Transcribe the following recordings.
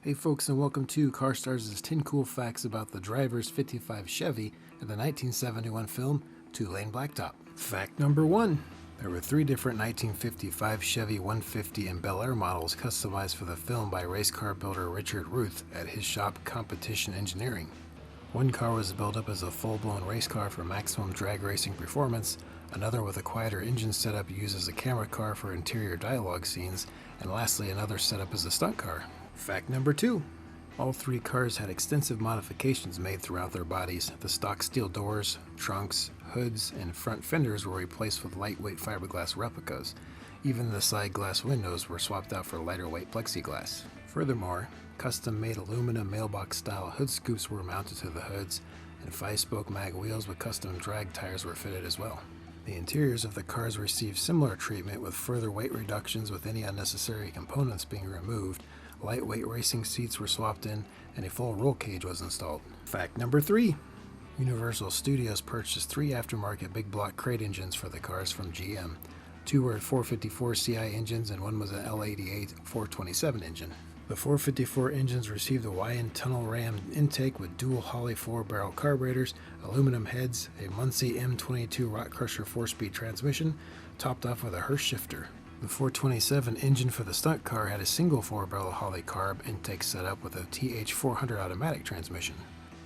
Hey folks, and welcome to CarStarz' 10 Cool Facts about the driver's 55 Chevy in the 1971 film 2-Lane Blacktop. Fact number 1. There were 3 different 1955 Chevy 150 and Bel Air models customized for the film by race car builder Richard Ruth at his shop Competition Engineering. One car was built up as a full-blown race car for maximum drag racing performance, another with a quieter engine setup used as a camera car for interior dialogue scenes, and lastly another set up as a stunt car. Fact number 2. All 3 cars had extensive modifications made throughout their bodies. The stock steel doors, trunks, hoods, and front fenders were replaced with lightweight fiberglass replicas. Even the side glass windows were swapped out for lighter weight plexiglass. Furthermore, custom-made aluminum mailbox-style hood scoops were mounted to the hoods, and 5-spoke mag wheels with custom drag tires were fitted as well. The interiors of the cars received similar treatment with further weight reductions with any unnecessary components being removed. Lightweight racing seats were swapped in, and a full roll cage was installed. Fact number 3. Universal Studios purchased 3 aftermarket big block crate engines for the cars from GM. 2 were 454 CI engines and 1 was an L88 427 engine. The 454 engines received a YN tunnel ram intake with dual Holley 4-barrel carburetors, aluminum heads, a Muncie M22 Rock Crusher 4-speed transmission, topped off with a Hurst shifter. The 427 engine for the stunt car had a single 4-barrel Holley carb intake setup with a TH400 automatic transmission.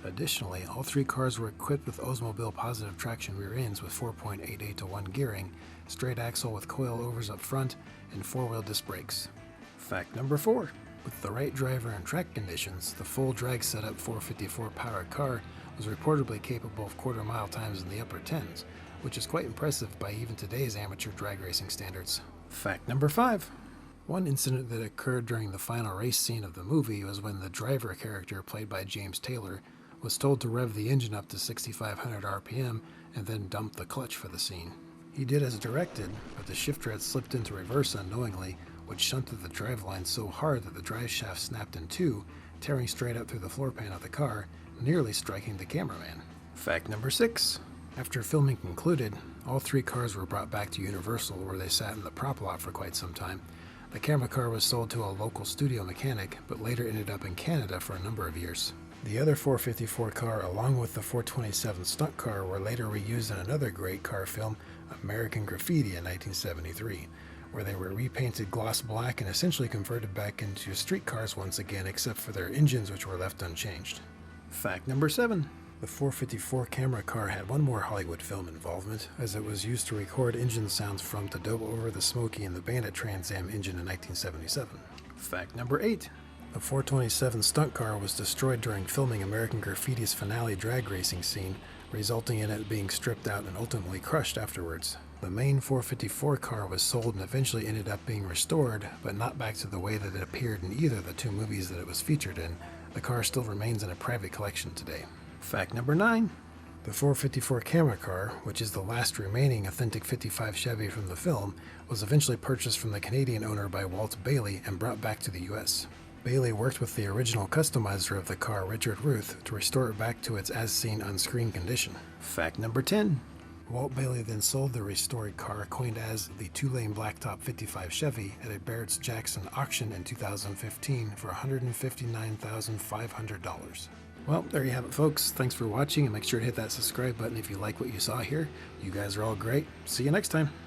Additionally, all 3 cars were equipped with Oldsmobile positive traction rear ends with 4.88 to 1 gearing, straight axle with coilovers up front, and 4-wheel disc brakes. Fact number 4. With the right driver and track conditions, the full drag setup 454 powered car was reportedly capable of quarter-mile times in the upper 10s, which is quite impressive by even today's amateur drag racing standards. Fact number 5. One incident that occurred during the final race scene of the movie was when the driver character, played by James Taylor, was told to rev the engine up to 6,500 RPM and then dump the clutch for the scene. He did as directed, but the shifter had slipped into reverse unknowingly, which shunted the driveline so hard that the drive shaft snapped in 2, tearing straight up through the floor pan of the car, nearly striking the cameraman. Fact number 6. After filming concluded, all 3 cars were brought back to Universal, where they sat in the prop lot for quite some time. The camera car was sold to a local studio mechanic, but later ended up in Canada for a number of years. The other 454 car, along with the 427 stunt car, were later reused in another great car film, American Graffiti, in 1973, where they were repainted gloss black and essentially converted back into street cars once again, except for their engines, which were left unchanged. Fact number 7. The 454 camera car had one more Hollywood film involvement, as it was used to record engine sounds from to dub over the Smokey and the Bandit Trans Am engine in 1977. Fact number 8. The 427 stunt car was destroyed during filming American Graffiti's finale drag racing scene, resulting in it being stripped out and ultimately crushed afterwards. The main 454 car was sold and eventually ended up being restored, but not back to the way that it appeared in either of the 2 movies that it was featured in. The car still remains in a private collection today. Fact number 9. The 454 camera car, which is the last remaining authentic 55 Chevy from the film, was eventually purchased from the Canadian owner by Walt Bailey and brought back to the US. Bailey worked with the original customizer of the car, Richard Ruth, to restore it back to its as-seen on-screen condition. Fact number 10. Walt Bailey then sold the restored car, coined as the 2-Lane Blacktop 55 Chevy, at a Barrett's-Jackson auction in 2015 for $159,500. Well, there you have it, folks. Thanks for watching, and make sure to hit that subscribe button if you like what you saw here. You guys are all great. See you next time.